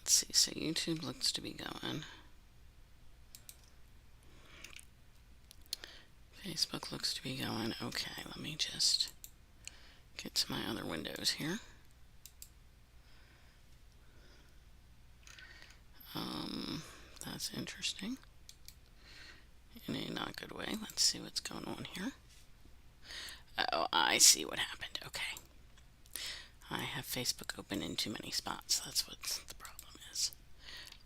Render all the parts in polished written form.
let's see. So YouTube looks to be going. Facebook looks to be going. Okay, let me just get to my other windows here. That's interesting. In a not good way. Let's see what's going on here. Oh, I see what happened. Okay. I have Facebook open in too many spots. That's what the problem is.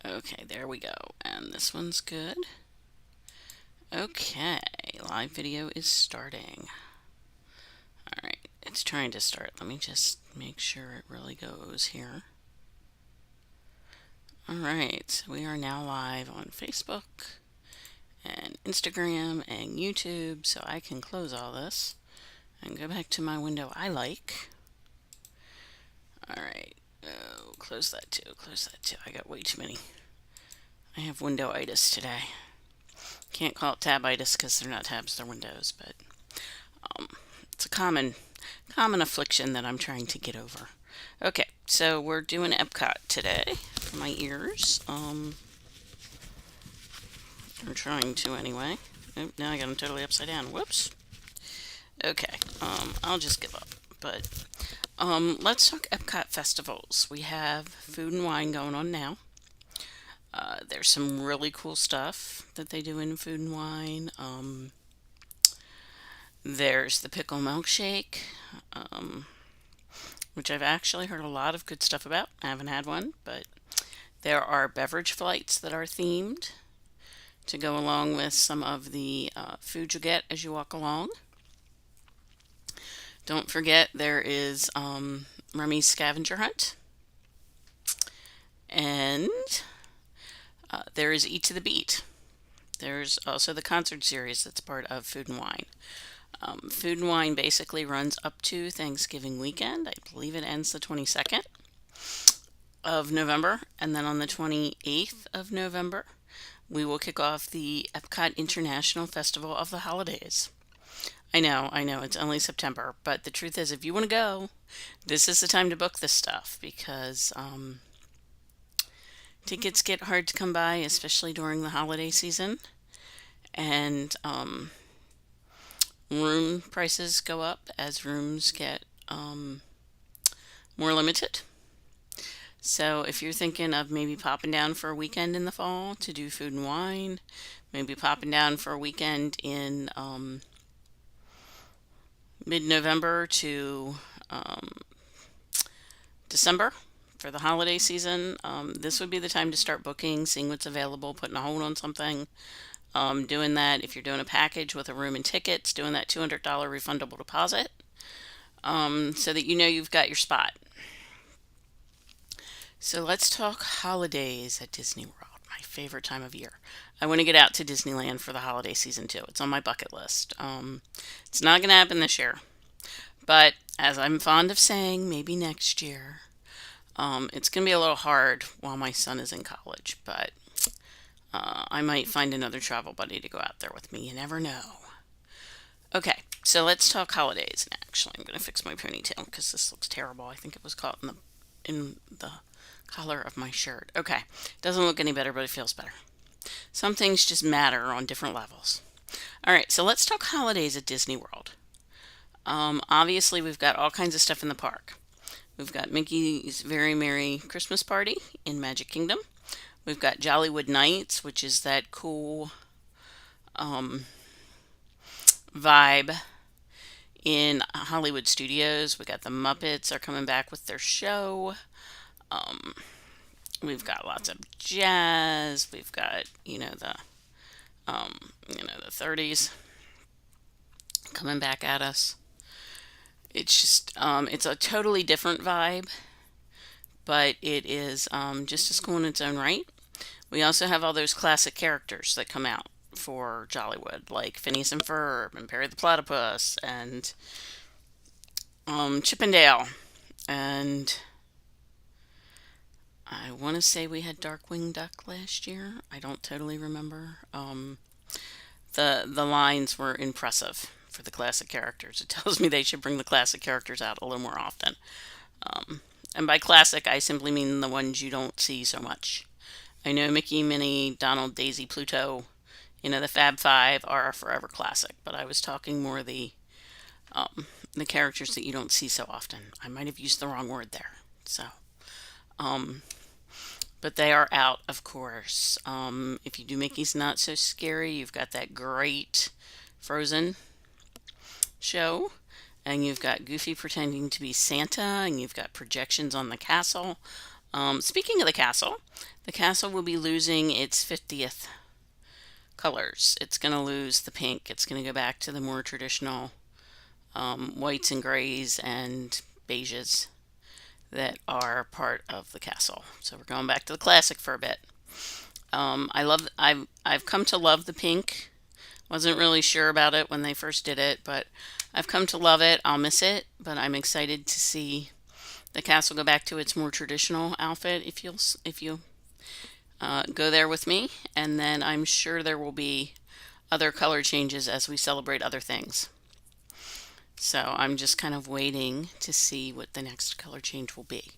Okay, there we go. And this one's good. Okay, live video is starting. Alright, it's trying to start. Let me just make sure it really goes here. Alright, so we are now live on Facebook and Instagram and YouTube, so I can close all this and go back to my window I like. Alright, oh, close that too, close that too. I got way too many. I have window-itis today. Can't call it tab-itis because they're not tabs, they're windows, but it's a common affliction that I'm trying to get over. Okay, so we're doing Epcot today for my ears. We're trying to anyway. Oh, now I got them totally upside down. Whoops. Okay, I'll just give up. But let's talk Epcot festivals. We have food and wine going on now. There's some really cool stuff that they do in food and wine. There's the pickle milkshake, which I've actually heard a lot of good stuff about. I haven't had one, but there are beverage flights that are themed to go along with some of the food you get as you walk along. Don't forget there is Remy's Scavenger Hunt. And there is Eat to the Beat. There's also the concert series that's part of Food and Wine. Food and Wine basically runs up to Thanksgiving weekend. I believe it ends the 22nd of November. And then on the 28th of November, we will kick off the Epcot International Festival of the Holidays. I know, it's only September, but the truth is, if you want to go, this is the time to book this stuff because tickets get hard to come by, especially during the holiday season. And room prices go up as rooms get more limited. So if you're thinking of maybe popping down for a weekend in the fall to do food and wine, maybe popping down for a weekend in mid-November to December for the holiday season, this would be the time to start booking, seeing what's available, putting a hold on something. Doing that if you're doing a package with a room and tickets, doing that $200 refundable deposit so that you know you've got your spot. So let's talk holidays at Disney World, my favorite time of year. I want to get out to Disneyland for the holiday season too. It's on my bucket list. It's not going to happen this year, but as I'm fond of saying, maybe next year. It's going to be a little hard while my son is in college, but I might find another travel buddy to go out there with me. You never know. Okay, so let's talk holidays. And actually, I'm going to fix my ponytail because this looks terrible. I think it was caught in the collar of my shirt. Okay, doesn't look any better, but it feels better. Some things just matter on different levels. All right, so let's talk holidays at Disney World. Obviously, we've got all kinds of stuff in the park. We've got Mickey's Very Merry Christmas Party in Magic Kingdom. We've got Jollywood Nights, which is that cool vibe in Hollywood Studios. We got the Muppets are coming back with their show. We've got lots of jazz. We've got the 30s coming back at us. It's just it's a totally different vibe, but it is just as cool in its own right. We also have all those classic characters that come out for Jollywood, like Phineas and Ferb and Perry the Platypus and Chip and Dale. And I want to say we had Darkwing Duck last year. I don't totally remember. The lines were impressive for the classic characters. It tells me they should bring the classic characters out a little more often. And by classic, I simply mean the ones you don't see so much. I know Mickey, Minnie, Donald, Daisy, Pluto, the Fab Five are a forever classic, but I was talking more um, the characters that you don't see so often. I might have used the wrong word there. So, um, but they are out, of course. If you do Mickey's Not So Scary, you've got that great Frozen show, and you've got Goofy pretending to be Santa, and you've got projections on the castle. Speaking of the castle will be losing its 50th colors. It's going to lose the pink. It's going to go back to the more traditional whites and grays and beiges that are part of the castle. So we're going back to the classic for a bit. I've come to love the pink. Wasn't really sure about it when they first did it, but I've come to love it. I'll miss it, but I'm excited to see the castle go back to its more traditional outfit. If you go there with me, and then I'm sure there will be other color changes as we celebrate other things. So I'm just kind of waiting to see what the next color change will be.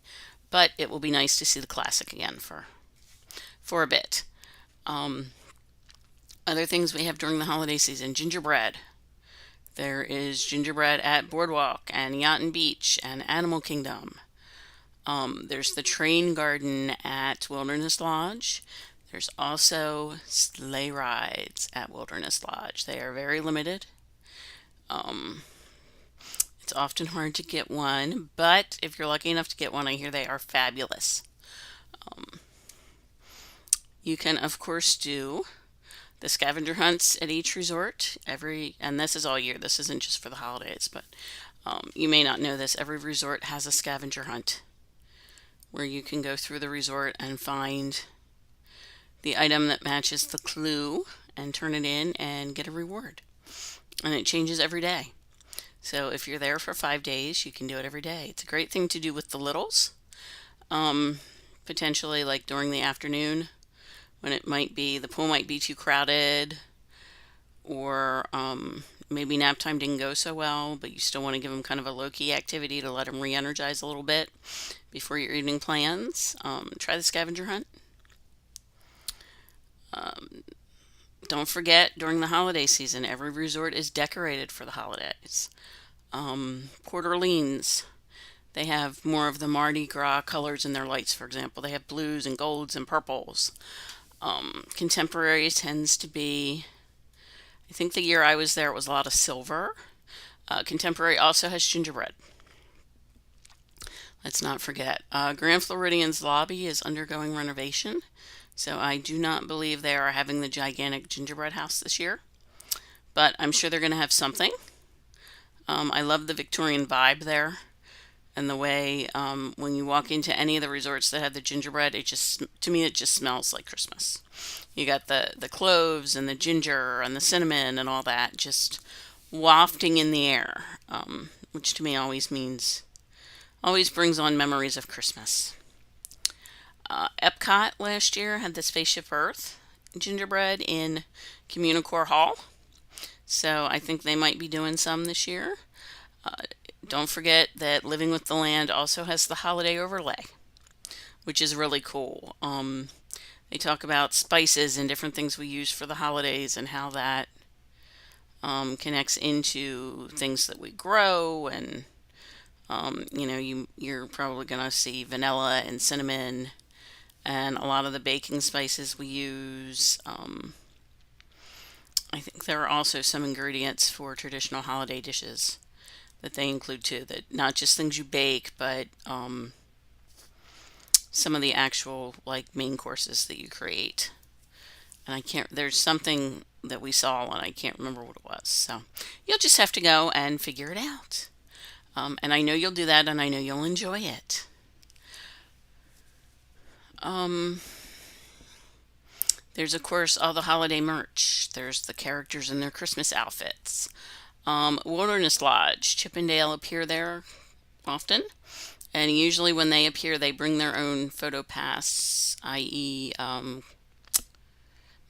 But it will be nice to see the classic again for a bit. Um, Other things we have during the holiday season: gingerbread. There is gingerbread at Boardwalk and Yacht and Beach and Animal Kingdom. There's the train garden at Wilderness Lodge. There's also sleigh rides at Wilderness Lodge. They are very limited. Um, it's often hard to get one, but if you're lucky enough to get one, I hear they are fabulous. Um, you can, of course, do the scavenger hunts at each resort and this is all year. This isn't just for the holidays, but you may not know this. Every resort has a scavenger hunt where you can go through the resort and find the item that matches the clue and turn it in and get a reward. And it changes every day. So if you're there for 5 days, you can do it every day. It's a great thing to do with the littles, um, potentially like during the afternoon when the pool might be too crowded, or maybe nap time didn't go so well, but you still want to give them kind of a low-key activity to let them re-energize a little bit before your evening plans. Try the scavenger hunt. Um, don't forget, during the holiday season, every resort is decorated for the holidays. Port Orleans, they have more of the Mardi Gras colors in their lights, for example. They have blues and golds and purples. Contemporary tends to be, I think the year I was there, it was a lot of silver. Contemporary also has gingerbread. Let's not forget. Grand Floridian's lobby is undergoing renovation, so I do not believe they are having the gigantic gingerbread house this year, but I'm sure they're going to have something. I love the Victorian vibe there, and the way when you walk into any of the resorts that have the gingerbread, to me, it just smells like Christmas. You got the cloves and the ginger and the cinnamon and all that just wafting in the air, which to me always brings on memories of Christmas. Epcot last year had the Spaceship Earth gingerbread in Communicore Hall, so I think they might be doing some this year. Uh, don't forget that Living with the Land also has the holiday overlay, which is really cool. They talk about spices and different things we use for the holidays and how that connects into things that we grow. And you're probably gonna see vanilla and cinnamon and a lot of the baking spices we use. I think there are also some ingredients for traditional holiday dishes that they include too. That not just things you bake, but some of the actual like main courses that you create. And I can't. There's something that we saw and I can't remember what it was. So you'll just have to go and figure it out. And I know you'll do that, and I know you'll enjoy it. Um, there's of course all the holiday merch. There's the characters in their Christmas outfits. Wilderness Lodge, Chippendale appear there often, and usually when they appear, they bring their own photo pass, i.e.,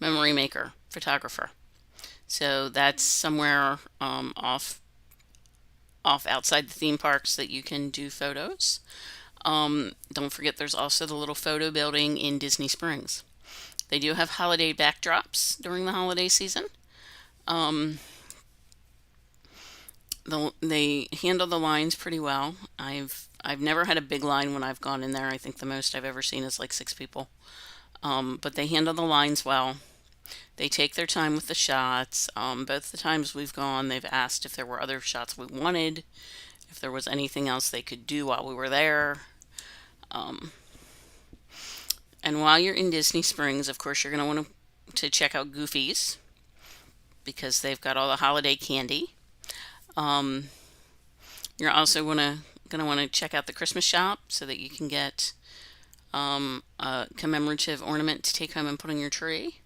memory maker, photographer. So that's somewhere off outside the theme parks that you can do photos. Don't forget there's also the little photo building in Disney Springs. They do have holiday backdrops during the holiday season. Um, they handle the lines pretty well. I've never had a big line when I've gone in there. I think the most I've ever seen is like 6 people. But they handle the lines well. They take their time with the shots. Both the times we've gone, they've asked if there were other shots we wanted, if there was anything else they could do while we were there. Um, and while you're in Disney Springs, of course, you're going to want to check out Goofy's because they've got all the holiday candy. Um, you're also gonna want to check out the Christmas shop so that you can get a commemorative ornament to take home and put on your tree.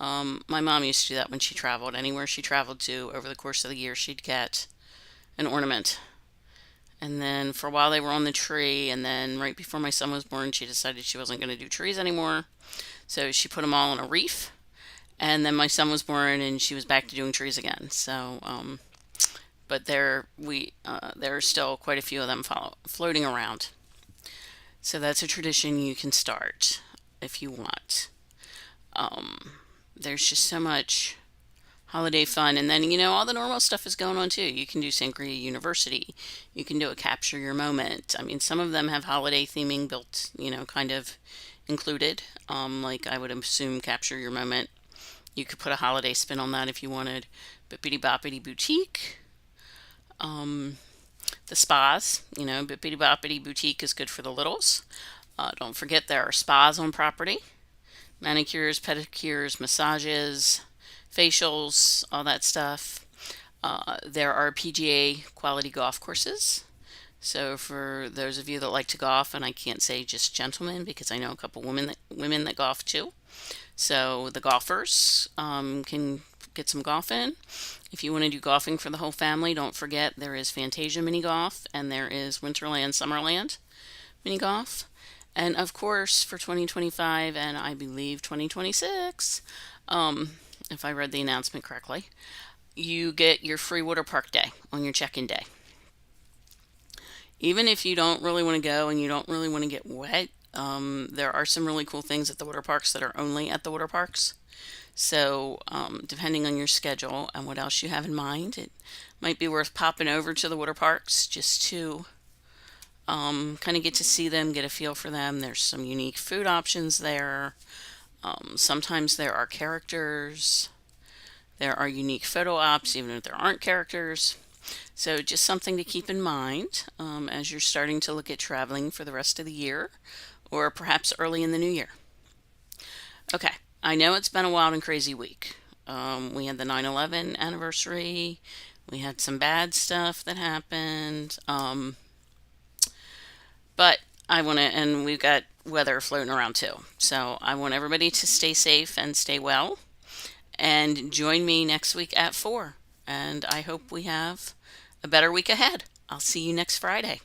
My mom used to do that when she traveled. Anywhere she traveled to over the course of the year, she'd get an ornament. And then for a while they were on the tree, and then right before my son was born, she decided she wasn't going to do trees anymore. So she put them all on a reef. And then my son was born, and she was back to doing trees again. But there are still quite a few of them floating around. So that's a tradition you can start if you want. Um, there's just so much holiday fun, and then all the normal stuff is going on too. You can do Sangria University. You can do a Capture Your Moment. I mean, some of them have holiday theming built, kind of included. Like I would assume Capture Your Moment. You could put a holiday spin on that if you wanted. Bippity Boppity Boutique. Um, the spas, Bippity Boppity Boutique is good for the littles. Don't forget there are spas on property: manicures, pedicures, massages, facials, all that stuff. There are PGA quality golf courses. So for those of you that like to golf, and I can't say just gentlemen because I know a couple women that golf too. So the golfers can get some golf in. If you want to do golfing for the whole family, don't forget there is Fantasia mini golf and there is Winterland Summerland mini golf. And of course, for 2025 and I believe 2026, if I read the announcement correctly, you get your free water park day on your check in day. Even if you don't really want to go and you don't really want to get wet, there are some really cool things at the water parks that are only at the water parks. So, depending on your schedule and what else you have in mind, it might be worth popping over to the water parks just to kind of get to see them, get a feel for them. There's some unique food options there. Sometimes there are characters. There are unique photo ops, even if there aren't characters. So, just something to keep in mind as you're starting to look at traveling for the rest of the year or perhaps early in the new year. Okay, I know it's been a wild and crazy week. We had the 9/11 anniversary. We had some bad stuff that happened. But and we've got weather floating around too. So I want everybody to stay safe and stay well. And join me next week at 4. And I hope we have a better week ahead. I'll see you next Friday.